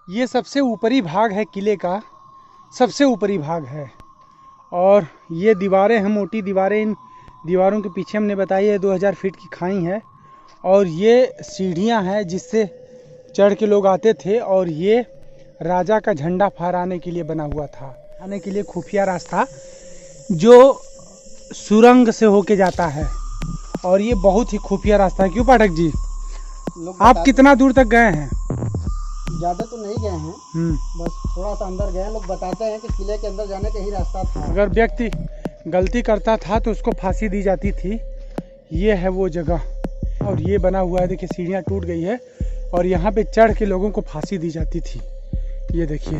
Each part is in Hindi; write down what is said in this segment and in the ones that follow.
ये सबसे ऊपरी भाग है किले का, सबसे ऊपरी भाग है। और ये दीवारें हैं, मोटी दीवारें। इन दीवारों के पीछे हमने बताई है 2000 फीट की खाई है। और ये सीढ़ियां हैं जिससे चढ़ के लोग आते थे। और ये राजा का झंडा फहराने के लिए बना हुआ था, आने के लिए खुफिया रास्ता जो सुरंग से होके जाता है। और ये बहुत ही खुफिया रास्ता है। क्यों पाठक जी, आप कितना दूर तक गए हैं? ज़्यादा तो नहीं गए हैं, बस थोड़ा सा अंदर गए। लोग बताते हैं कि किले के अंदर जाने का ही रास्ता था। अगर व्यक्ति गलती करता था तो उसको फांसी दी जाती थी। ये है वो जगह। और ये बना हुआ है, देखिए सीढ़ियाँ टूट गई है और यहाँ पे चढ़ के लोगों को फांसी दी जाती थी। ये देखिए,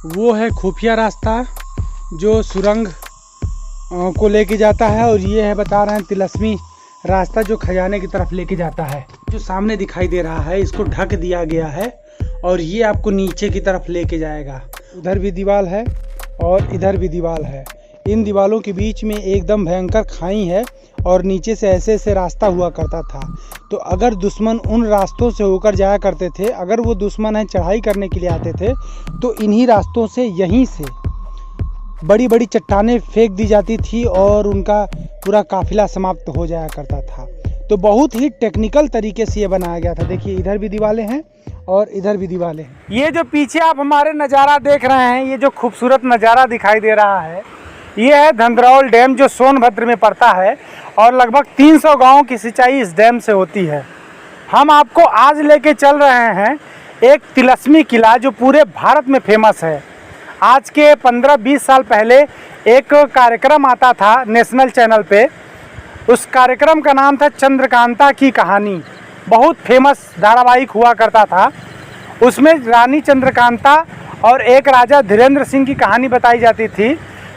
वो है खुफिया रास्ता जो सुरंग को लेके जाता है। और ये है, बता रहे हैं, तिलस्मी रास्ता जो खजाने की तरफ लेके जाता है। जो सामने दिखाई दे रहा है इसको ढक दिया गया है और ये आपको नीचे की तरफ लेके जाएगा। उधर भी दीवार है और इधर भी दीवार है। इन दीवारों के बीच में एकदम भयंकर खाई है और नीचे से ऐसे ऐसे रास्ता हुआ करता था। तो अगर दुश्मन उन रास्तों से होकर जाया करते थे, अगर वो दुश्मन है चढ़ाई करने के लिए आते थे, तो इन्हीं रास्तों से, यहीं से बड़ी बड़ी चट्टानें फेंक दी जाती थी और उनका पूरा काफिला समाप्त हो जाया करता था। तो बहुत ही टेक्निकल तरीके से ये बनाया गया था। देखिए, इधर भी दीवारें हैं और इधर भी दीवारें हैं। ये जो पीछे आप हमारे नज़ारा देख रहे हैं, ये जो खूबसूरत नज़ारा दिखाई दे रहा है, ये है धंधरौल डैम जो सोनभद्र में पड़ता है। और लगभग 300 गाँव की सिंचाई इस डैम से होती है। हम आपको आज लेके चल रहे हैं एक तिलस्मी किला जो पूरे भारत में फेमस है। आज के 15-20 साल पहले एक कार्यक्रम आता था नेशनल चैनल पे। उस कार्यक्रम का नाम था चंद्रकांता की कहानी। बहुत फेमस धारावाहिक हुआ करता था। उसमें रानी चंद्रकांता और एक राजा धीरेन्द्र सिंह की कहानी बताई जाती थी।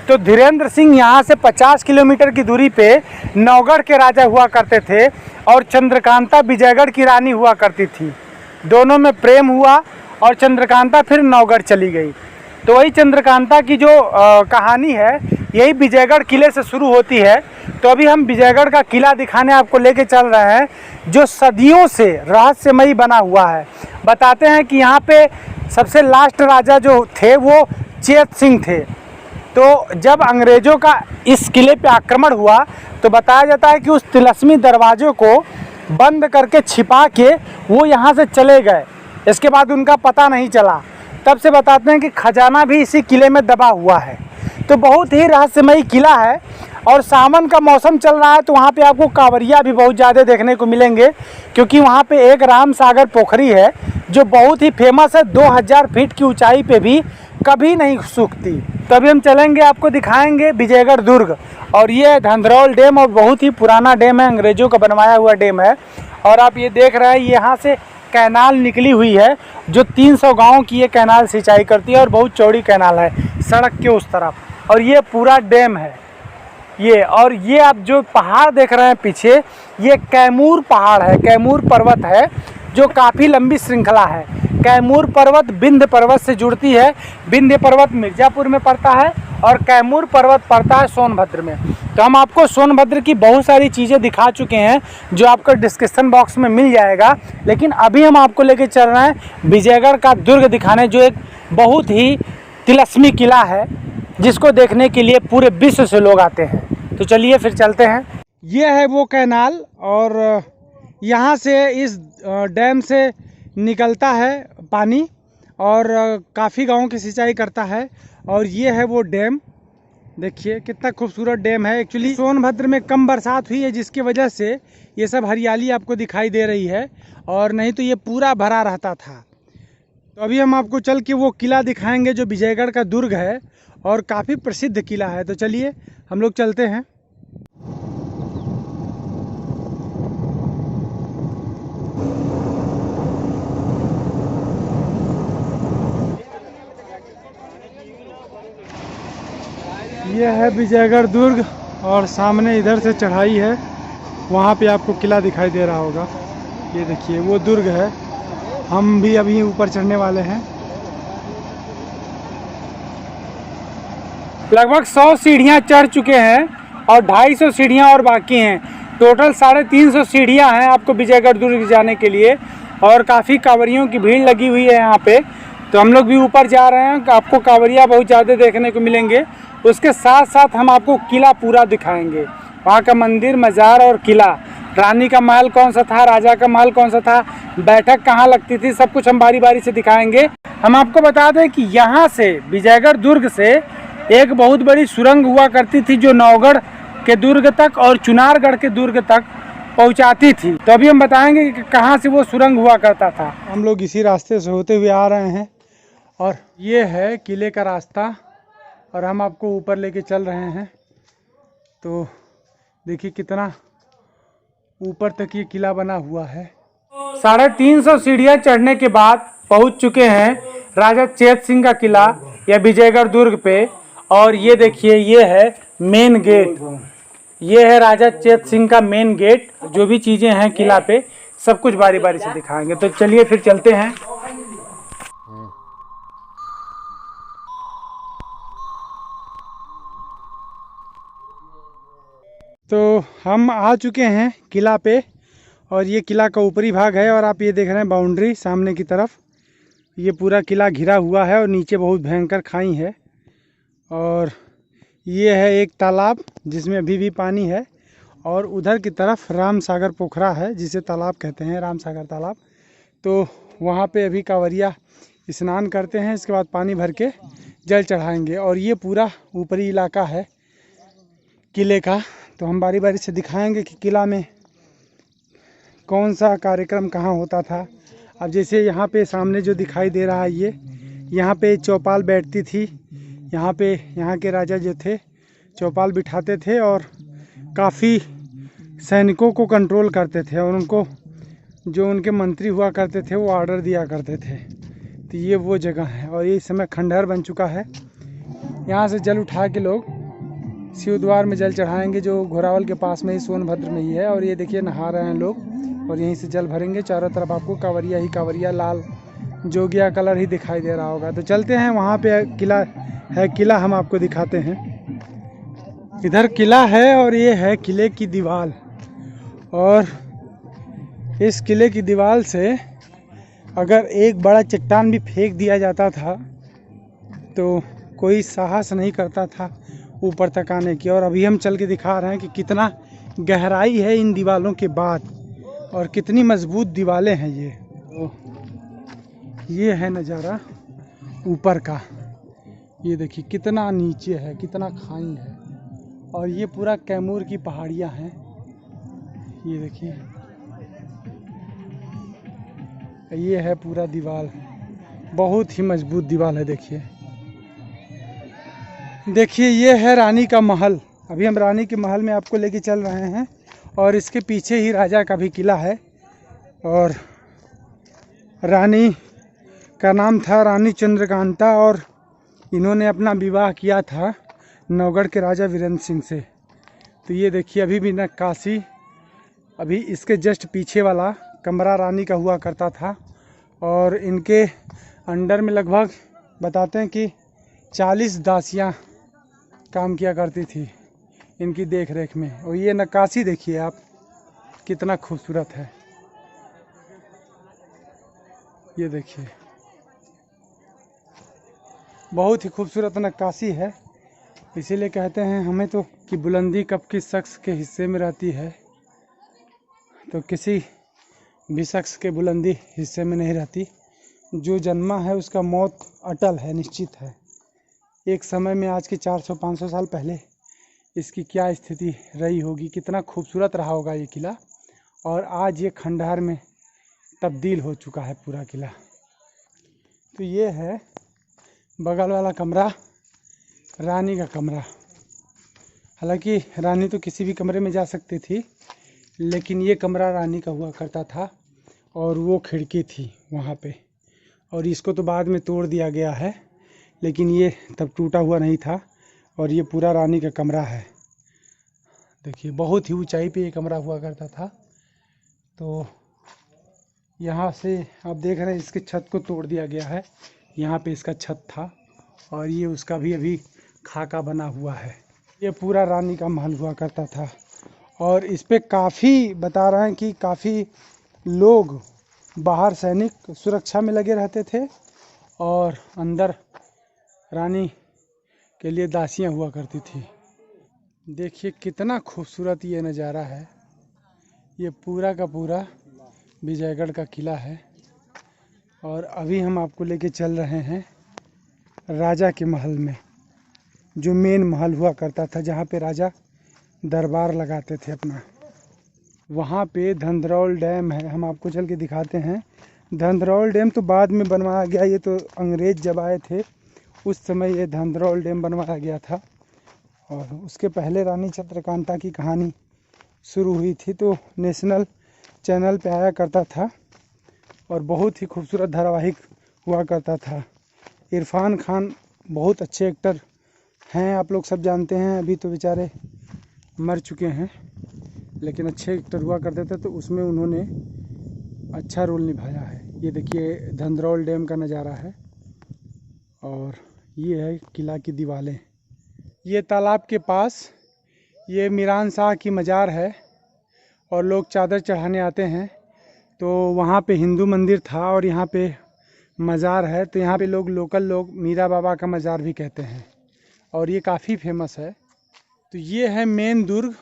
तो धीरेन्द्र सिंह यहाँ से 50 किलोमीटर की दूरी पे नौगढ़ के राजा हुआ करते थे और चंद्रकांता विजयगढ़ की रानी हुआ करती थी। दोनों में प्रेम हुआ और चंद्रकांता फिर नौगढ़ चली गई। तो वही चंद्रकांता की जो कहानी है, यही विजयगढ़ किले से शुरू होती है। तो अभी हम विजयगढ़ का किला दिखाने आपको लेके चल रहे हैं, जो सदियों से रहस्यमयी बना हुआ है। बताते हैं कि यहाँ पे सबसे लास्ट राजा जो थे वो चेत सिंह थे। तो जब अंग्रेज़ों का इस किले पे आक्रमण हुआ तो बताया जाता है कि उस तिलस्मी दरवाज़ों को बंद करके छिपा के वो यहाँ से चले गए। इसके बाद उनका पता नहीं चला। तब से बताते हैं कि खजाना भी इसी किले में दबा हुआ है। तो बहुत ही रहस्यमयी किला है। और सावन का मौसम चल रहा है तो वहाँ पे आपको कांवरिया भी बहुत ज़्यादा देखने को मिलेंगे, क्योंकि वहाँ पे एक राम सागर पोखरी है जो बहुत ही फेमस है। 2000 फीट की ऊंचाई पे भी कभी नहीं सूखती। तभी हम चलेंगे, आपको दिखाएंगे विजयगढ़ दुर्ग। और ये है धंधरौल डैम और बहुत ही पुराना डैम है, अंग्रेज़ों का बनवाया हुआ डैम है। और आप ये देख रहे हैं, यहाँ से कैनाल निकली हुई है जो 300 गाँव की ये कैनाल सिंचाई करती है और बहुत चौड़ी कैनाल है सड़क के उस तरफ। और ये पूरा डैम है ये। और ये आप जो पहाड़ देख रहे हैं पीछे, ये कैमूर पहाड़ है, कैमूर पर्वत है जो काफ़ी लंबी श्रृंखला है। कैमूर पर्वत विंध्य पर्वत से जुड़ती है। विंध्य पर्वत मिर्ज़ापुर में पड़ता है और कैमूर पर्वत पड़ता है सोनभद्र में। तो हम आपको सोनभद्र की बहुत सारी चीज़ें दिखा चुके हैं जो आपको डिस्क्रिप्शन बॉक्स में मिल जाएगा। लेकिन अभी हम आपको लेके चल रहे हैं विजयगढ़ का दुर्ग दिखाने, जो एक बहुत ही तिलस्मी किला है जिसको देखने के लिए पूरे विश्व से लोग आते हैं। तो चलिए फिर चलते हैं। ये है वो कैनाल और यहाँ से इस डैम से निकलता है पानी और काफ़ी गाँव की सिंचाई करता है। और ये है वो डैम, देखिए कितना खूबसूरत डैम है। एक्चुअली सोनभद्र में कम बरसात हुई है जिसकी वजह से ये सब हरियाली आपको दिखाई दे रही है, और नहीं तो ये पूरा भरा रहता था। तो अभी हम आपको चल के वो किला दिखाएंगे जो विजयगढ़ का दुर्ग है और काफ़ी प्रसिद्ध किला है। तो चलिए हम लोग चलते हैं। ये है विजयगढ़ दुर्ग और सामने इधर से चढ़ाई है, वहाँ पे आपको किला दिखाई दे रहा होगा। ये देखिए वो दुर्ग है। हम भी अभी ऊपर चढ़ने वाले हैं। लगभग 100 सीढ़ियाँ चढ़ चुके हैं और 250 सीढ़ियाँ और बाकी हैं। टोटल 350 सीढ़ियाँ हैं आपको विजयगढ़ दुर्ग जाने के लिए। और काफ़ी कांवरियों की भीड़ लगी हुई है यहाँ पे। तो हम लोग भी ऊपर जा रहे हैं, आपको कांवरिया बहुत ज़्यादा देखने को मिलेंगे। उसके साथ साथ हम आपको किला पूरा दिखाएंगे, वहाँ का मंदिर, मज़ार और किला, रानी का महल कौन सा था, राजा का महल कौन सा था, बैठक कहाँ लगती थी, सब कुछ हम बारी बारी से दिखाएंगे। हम आपको बता दें कि यहाँ से विजयगढ़ दुर्ग से एक बहुत बड़ी सुरंग हुआ करती थी जो नौगढ़ के दुर्ग तक और चुनारगढ़ के दुर्ग तक पहुंचाती थी। तो अभी हम बताएंगे कि कहाँ से वो सुरंग हुआ करता था। हम लोग इसी रास्ते से होते हुए आ रहे हैं और ये है किले का रास्ता और हम आपको ऊपर लेके चल रहे हैं। तो देखिए कितना ऊपर तक ये किला बना हुआ है। 350 सीढ़ियाँ चढ़ने के बाद पहुंच चुके हैं राजा चेत सिंह का किला या विजयगढ़ दुर्ग पे। और ये देखिए ये है मेन गेट, ये है राजा चेत सिंह का मेन गेट। जो भी चीज़ें हैं किला पे सब कुछ बारी बारी से दिखाएंगे। तो चलिए फिर चलते हैं। तो हम आ चुके हैं किला पे और ये किला का ऊपरी भाग है और आप ये देख रहे हैं बाउंड्री सामने की तरफ, ये पूरा किला घिरा हुआ है और नीचे बहुत भयंकर खाई है। और ये है एक तालाब जिसमें अभी भी पानी है और उधर की तरफ राम सागर पोखरा है जिसे तालाब कहते हैं, राम सागर तालाब। तो वहाँ पे अभी कांवरिया स्नान करते हैं, इसके बाद पानी भर के जल चढ़ाएंगे। और ये पूरा ऊपरी इलाका है किले का। तो हम बारी बारी से दिखाएंगे कि किला में कौन सा कार्यक्रम कहाँ होता था। अब जैसे यहाँ पे सामने जो दिखाई दे रहा है ये, यहाँ पे चौपाल बैठती थी। यहाँ पे यहाँ के राजा जो थे चौपाल बिठाते थे और काफ़ी सैनिकों को कंट्रोल करते थे और उनको जो उनके मंत्री हुआ करते थे वो ऑर्डर दिया करते थे। तो ये वो जगह है और ये इस समय खंडहर बन चुका है। यहाँ से जल उठा के लोग शिव द्वार में जल चढ़ाएंगे जो घोरावल के पास में ही, सोनभद्र में ही है। और ये देखिए नहा रहे हैं लोग और यहीं से जल भरेंगे। चारों तरफ आपको कांवरिया ही कांवरिया, लाल जोगिया कलर ही दिखाई दे रहा होगा। तो चलते हैं, वहाँ पे किला है, किला हम आपको दिखाते हैं। इधर किला है और ये है किले की दीवार। और इस किले की दीवार से अगर एक बड़ा चट्टान भी फेंक दिया जाता था तो कोई साहस नहीं करता था ऊपर तक आने की। और अभी हम चल के दिखा रहे हैं कि कितना गहराई है इन दीवारों के बाद और कितनी मजबूत दीवारें हैं ये। तो ये है नज़ारा ऊपर का, ये देखिए कितना नीचे है, कितना खाई है। और ये पूरा कैमूर की पहाड़ियाँ हैं, ये देखिए ये है पूरा दीवार, बहुत ही मजबूत दीवार है। देखिए ये है रानी का महल। अभी हम रानी के महल में आपको लेके चल रहे हैं और इसके पीछे ही राजा का भी किला है। और रानी का नाम था रानी चंद्रकांता और इन्होंने अपना विवाह किया था नौगढ़ के राजा वीरेंद्र सिंह से। तो ये देखिए अभी भी नक्काशी, अभी इसके जस्ट पीछे वाला कमरा रानी का हुआ करता था और इनके अंडर में लगभग बताते हैं कि 40 दासियां काम किया करती थी इनकी देख रेख में। और ये नक्काशी देखिए आप कितना खूबसूरत है, ये देखिए बहुत ही खूबसूरत नक्काशी है। इसीलिए कहते हैं हमें तो कि बुलंदी कब किस शख्स के हिस्से में रहती है, तो किसी भी शख्स के बुलंदी हिस्से में नहीं रहती। जो जन्मा है उसका मौत अटल है, निश्चित है। एक समय में आज के 400-500 साल पहले इसकी क्या स्थिति रही होगी, कितना खूबसूरत रहा होगा ये किला। और आज ये खंडहर में तब्दील हो चुका है पूरा किला। तो ये है बगल वाला कमरा, रानी का कमरा। हालांकि रानी तो किसी भी कमरे में जा सकती थी, लेकिन ये कमरा रानी का हुआ करता था और वो खिड़की थी वहाँ पे। और इसको तो बाद में तोड़ दिया गया है, लेकिन ये तब टूटा हुआ नहीं था। और ये पूरा रानी का कमरा है। देखिए बहुत ही ऊंचाई पे ये कमरा हुआ करता था। तो यहाँ से आप देख रहे हैं इसके छत को तोड़ दिया गया है, यहाँ पे इसका छत था और ये उसका भी अभी खाका बना हुआ है। ये पूरा रानी का महल हुआ करता था और इस पे काफ़ी बता रहे हैं कि काफ़ी लोग बाहर सैनिक सुरक्षा में लगे रहते थे और अंदर रानी के लिए दासियां हुआ करती थी। देखिए कितना खूबसूरत ये नज़ारा है। ये पूरा का पूरा विजयगढ़ का किला है और अभी हम आपको लेके चल रहे हैं राजा के महल में, जो मेन महल हुआ करता था, जहाँ पे राजा दरबार लगाते थे अपना। वहाँ पे धंधरौल डैम है, हम आपको चल के दिखाते हैं। धंधरौल डैम तो बाद में बनवाया गया, ये तो अंग्रेज जब आए थे उस समय ये धंधरौल डैम बनवाया गया था। और उसके पहले रानी चंद्रकांता की कहानी शुरू हुई थी, तो नेशनल चैनल पे आया करता था और बहुत ही खूबसूरत धारावाहिक हुआ करता था। इरफान खान बहुत अच्छे एक्टर हैं, आप लोग सब जानते हैं। अभी तो बेचारे मर चुके हैं, लेकिन अच्छे एक्टर हुआ करते थे, तो उसमें उन्होंने अच्छा रोल निभाया है। ये देखिए धंधरौल डैम का नज़ारा है और ये है किला की दीवारें। ये तालाब के पास ये मीरान शाह की मज़ार है और लोग चादर चढ़ाने आते हैं। तो वहाँ पे हिंदू मंदिर था और यहाँ पे मज़ार है, तो यहाँ पे लोकल लोग मीरा बाबा का मज़ार भी कहते हैं और ये काफ़ी फेमस है। तो ये है मेन दुर्ग,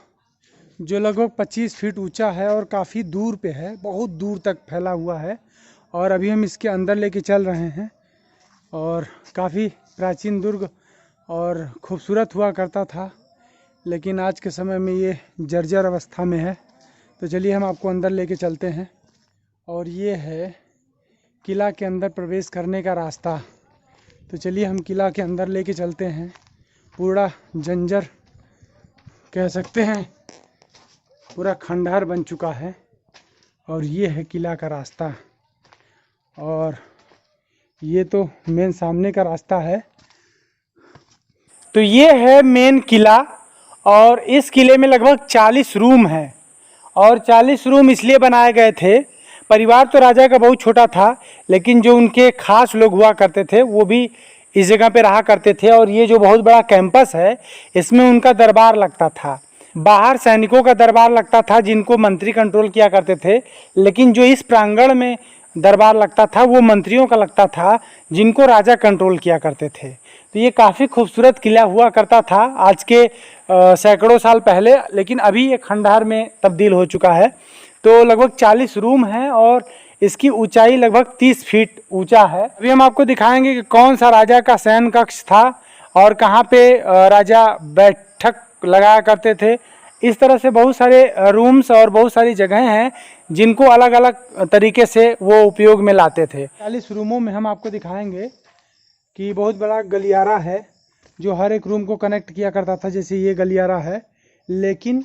जो लगभग 25 फीट ऊंचा है और काफ़ी दूर पे है, बहुत दूर तक फैला हुआ है। और अभी हम इसके अंदर लेके चल रहे हैं और काफ़ी प्राचीन दुर्ग और खूबसूरत हुआ करता था, लेकिन आज के समय में ये जर्जर अवस्था में है। तो चलिए हम आपको अंदर लेके चलते हैं। और ये है किला के अंदर प्रवेश करने का रास्ता। तो चलिए हम किला के अंदर लेके चलते हैं। पूरा जंजर कह सकते हैं, पूरा खंडहर बन चुका है और ये है किला का रास्ता। और ये तो मेन सामने का रास्ता है। तो ये है मेन किला और इस किले में लगभग 40 रूम हैं और 40 रूम इसलिए बनाए गए थे। परिवार तो राजा का बहुत छोटा था, लेकिन जो उनके खास लोग हुआ करते थे वो भी इस जगह पे रहा करते थे। और ये जो बहुत बड़ा कैंपस है, इसमें उनका दरबार लगता था। बाहर सैनिकों का दरबार लगता था जिनको मंत्री कंट्रोल किया करते थे, लेकिन जो इस प्रांगण में दरबार लगता था वो मंत्रियों का लगता था जिनको राजा कंट्रोल किया करते थे। तो ये काफ़ी खूबसूरत किला हुआ करता था आज के सैकड़ों साल पहले, लेकिन अभी ये खंडहर में तब्दील हो चुका है। तो लगभग 40 रूम हैं और इसकी ऊंचाई लगभग 30 फीट ऊंचा है। अभी हम आपको दिखाएंगे कि कौन सा राजा का शयन कक्ष था और कहाँ पे राजा बैठक लगाया करते थे। इस तरह से बहुत सारे रूम्स और बहुत सारी जगहें हैं जिनको अलग अलग तरीके से वो उपयोग में लाते थे। 40 रूमों में हम आपको दिखाएंगे कि बहुत बड़ा गलियारा है जो हर एक रूम को कनेक्ट किया करता था। जैसे ये गलियारा है, लेकिन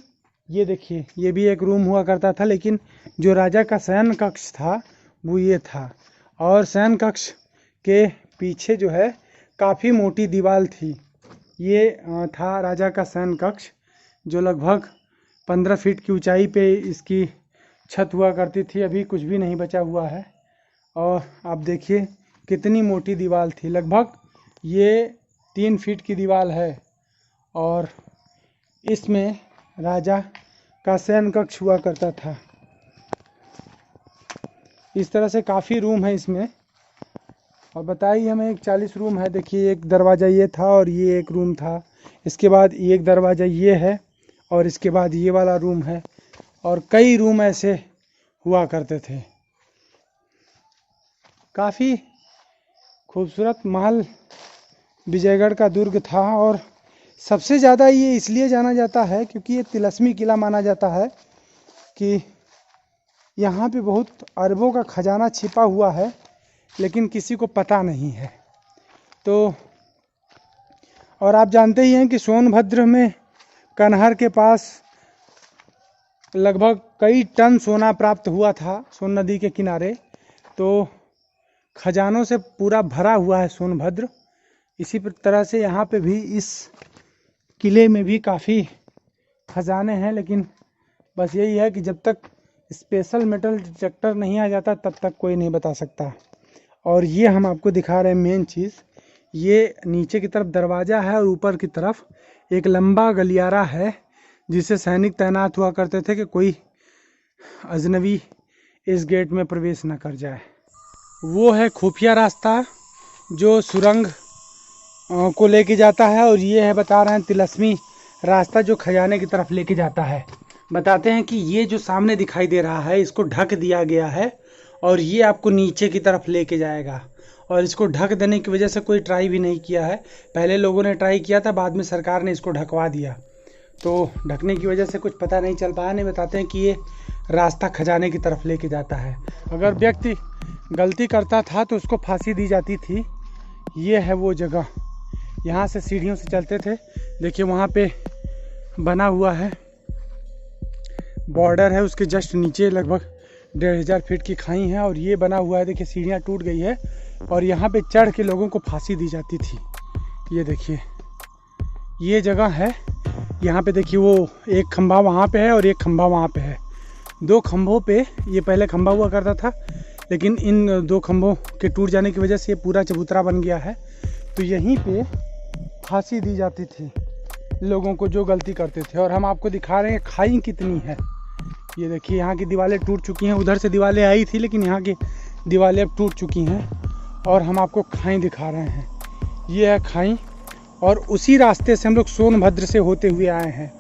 ये देखिए ये भी एक रूम हुआ करता था, लेकिन जो राजा का शयन कक्ष था वो ये था। और शयन कक्ष के पीछे जो है काफ़ी मोटी दीवार थी। ये था राजा का शयन कक्ष, जो लगभग 15 फीट की ऊंचाई पे इसकी छत हुआ करती थी। अभी कुछ भी नहीं बचा हुआ है और आप देखिए कितनी मोटी दीवार थी। लगभग ये 3 फीट की दीवार है और इसमें राजा का शयन कक्ष हुआ करता था। इस तरह से काफ़ी रूम है इसमें। और बताइए हमें, एक 40 रूम है। देखिए एक दरवाज़ा ये था और ये एक रूम था, इसके बाद एक दरवाज़ा ये है और इसके बाद ये वाला रूम है और कई रूम ऐसे हुआ करते थे। काफ़ी खूबसूरत महल विजयगढ़ का दुर्ग था और सबसे ज़्यादा ये इसलिए जाना जाता है क्योंकि ये तिलस्मी किला माना जाता है कि यहाँ पे बहुत अरबों का खजाना छिपा हुआ है, लेकिन किसी को पता नहीं है। तो और आप जानते ही हैं कि सोनभद्र में कनहर के पास लगभग कई टन सोना प्राप्त हुआ था सोन नदी के किनारे। तो खजानों से पूरा भरा हुआ है सोनभद्र। इसी तरह से यहाँ पे भी इस किले में भी काफ़ी खजाने हैं, लेकिन बस यही है कि जब तक स्पेशल मेटल डिटेक्टर नहीं आ जाता तब तक कोई नहीं बता सकता। और ये हम आपको दिखा रहे हैं मेन चीज़, ये नीचे की तरफ दरवाज़ा है और ऊपर की तरफ एक लंबा गलियारा है जिसे सैनिक तैनात हुआ करते थे कि कोई अजनबी इस गेट में प्रवेश न कर जाए। वो है खुफिया रास्ता जो सुरंग को लेके जाता है, और ये है बता रहे हैं तिलस्मी रास्ता जो खजाने की तरफ लेके जाता है। बताते हैं कि ये जो सामने दिखाई दे रहा है इसको ढक दिया गया है और ये आपको नीचे की तरफ लेके जाएगा। और इसको ढक देने की वजह से कोई ट्राई भी नहीं किया है, पहले लोगों ने ट्राई किया था, बाद में सरकार ने इसको ढकवा दिया, तो ढकने की वजह से कुछ पता नहीं चल पाया। नहीं, बताते हैं कि ये रास्ता खजाने की तरफ लेके जाता है। अगर व्यक्ति गलती करता था तो उसको फांसी दी जाती थी। ये है वो जगह, यहाँ से सीढ़ियों से चलते थे। देखिए वहाँ पे बना हुआ है, बॉर्डर है, उसके जस्ट नीचे लगभग 1500 फीट की खाई है और ये बना हुआ है। देखिए सीढ़ियाँ टूट गई है और यहाँ पे चढ़ के लोगों को फांसी दी जाती थी। ये देखिए ये जगह है। यहाँ पे देखिए वो एक खंभा वहाँ पे है और एक खंभा वहाँ पे है। दो खंभों पे ये पहले खंभा हुआ करता था, लेकिन इन दो खंभों के टूट जाने की वजह से ये पूरा चबूतरा बन गया है। तो यहीं पे फांसी दी जाती थी लोगों को जो गलती करते थे। और हम आपको दिखा रहे हैं खाई कितनी है। ये देखिए यहाँ की दीवारें टूट चुकी हैं, उधर से दीवारें आई थी लेकिन यहाँ की दीवारें अब टूट चुकी हैं। और हम आपको खाई दिखा रहे हैं, ये है खाई। और उसी रास्ते से हम लोग सोनभद्र से होते हुए आए हैं।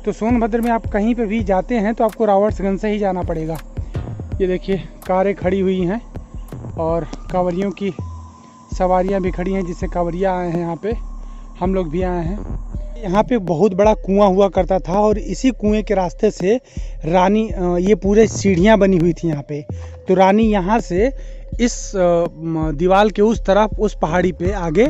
तो सोनभद्र में आप कहीं पे भी जाते हैं तो आपको रावटगंज से ही जाना पड़ेगा। ये देखिए कारें खड़ी हुई हैं और कांवरियों की सवारियां भी खड़ी हैं, जिससे कांवरिया आए हैं। यहाँ पे हम लोग भी आए हैं। यहाँ पे बहुत बड़ा कुआं हुआ करता था और इसी कुएं के रास्ते से रानी, ये पूरे सीढ़ियाँ बनी हुई थी यहाँ पे। तो रानी यहाँ से इस दीवार के उस तरफ, उस पहाड़ी पे आगे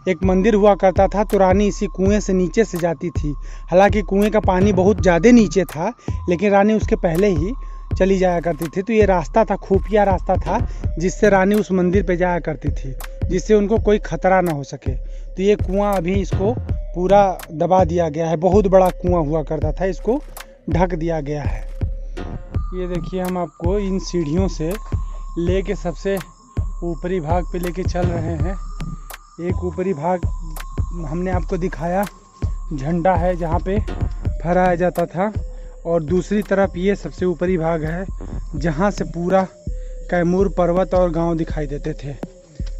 एक मंदिर हुआ करता था। तो रानी इसी कुएं से नीचे से जाती थी। हालांकि कुएं का पानी बहुत ज़्यादा नीचे था, लेकिन रानी उसके पहले ही चली जाया करती थी। तो ये रास्ता था, खुफिया रास्ता था, जिससे रानी उस मंदिर पे जाया करती थी, जिससे उनको कोई खतरा ना हो सके। तो ये कुआं अभी इसको पूरा दबा दिया गया है। बहुत बड़ा कुआं हुआ करता था, इसको ढक दिया गया है। ये देखिए हम आपको इन सीढ़ियों से लेके सबसे ऊपरी भाग पे लेके चल रहे हैं। एक ऊपरी भाग हमने आपको दिखाया, झंडा है जहाँ पे फहराया जाता था, और दूसरी तरफ ये सबसे ऊपरी भाग है जहाँ से पूरा कैमूर पर्वत और गांव दिखाई देते थे।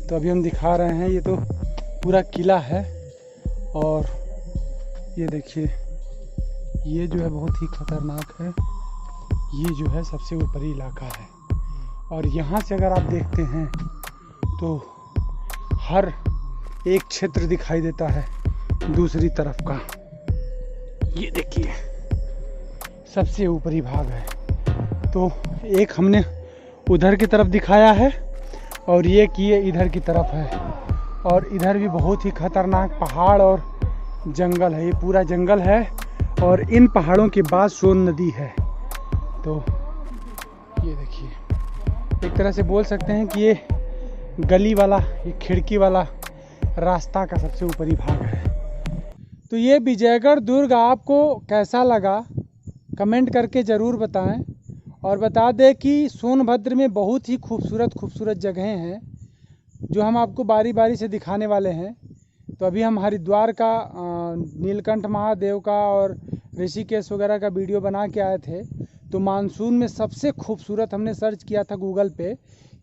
तो अभी हम दिखा रहे हैं, ये तो पूरा किला है। और ये देखिए ये जो है बहुत ही खतरनाक है। ये जो है सबसे ऊपरी इलाका है और यहाँ से अगर आप देखते हैं तो हर एक क्षेत्र दिखाई देता है दूसरी तरफ का। ये देखिए सबसे ऊपरी भाग है। तो एक हमने उधर की तरफ दिखाया है और ये इधर की तरफ है। और इधर भी बहुत ही खतरनाक पहाड़ और जंगल है। ये पूरा जंगल है और इन पहाड़ों के बाद सोन नदी है। तो ये देखिए एक तरह से बोल सकते हैं कि ये गली वाला, ये खिड़की वाला रास्ता का सबसे ऊपरी भाग है। तो ये विजयगढ़ दुर्ग आपको कैसा लगा कमेंट करके ज़रूर बताएं। और बता दें कि सोनभद्र में बहुत ही खूबसूरत जगहें हैं जो हम आपको बारी बारी से दिखाने वाले हैं। तो अभी हम हरिद्वार का, नीलकंठ महादेव का और ऋषिकेश वगैरह का वीडियो बना के आए थे। तो मानसून में सबसे खूबसूरत हमने सर्च किया था गूगल पे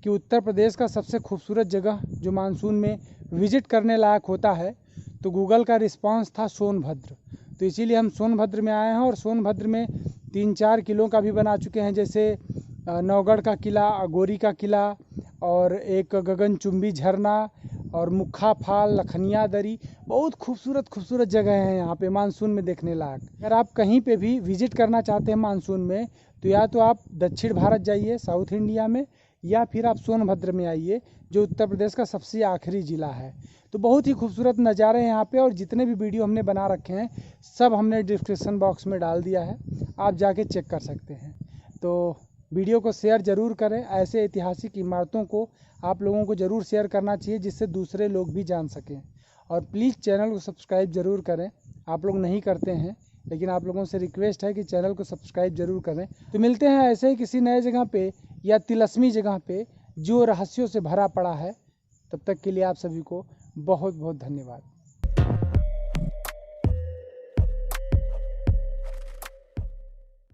कि उत्तर प्रदेश का सबसे खूबसूरत जगह जो मानसून में विजिट करने लायक होता है, तो गूगल का रिस्पांस था सोनभद्र। तो इसीलिए हम सोनभद्र में आए हैं। और सोनभद्र में 3-4 किलों का भी बना चुके हैं, जैसे नौगढ़ का किला, अगोरी का किला और एक गगनचुंबी झरना और मुखा फाल, लखनिया दरी। बहुत खूबसूरत जगह हैं यहाँ पे मानसून में देखने लायक। अगर आप कहीं पे भी विजिट करना चाहते हैं मानसून में, तो या तो आप दक्षिण भारत जाइए साउथ इंडिया में, या फिर आप सोनभद्र में आइए जो उत्तर प्रदेश का सबसे आखिरी ज़िला है। तो बहुत ही खूबसूरत नज़ारे हैं यहाँ पे। और जितने भी वीडियो हमने बना रखे हैं सब हमने डिस्क्रिप्शन बॉक्स में डाल दिया है, आप जाके चेक कर सकते हैं। तो वीडियो को शेयर ज़रूर करें। ऐसे ऐतिहासिक इमारतों को आप लोगों को ज़रूर शेयर करना चाहिए, जिससे दूसरे लोग भी जान सकें। और प्लीज़ चैनल को सब्सक्राइब ज़रूर करें। आप लोग नहीं करते हैं, लेकिन आप लोगों से रिक्वेस्ट है कि चैनल को सब्सक्राइब ज़रूर करें। तो मिलते हैं ऐसे ही किसी नए जगह पे या तिलस्मी जगह पे जो रहस्यों से भरा पड़ा है। तब तक के लिए आप सभी को बहुत बहुत धन्यवाद।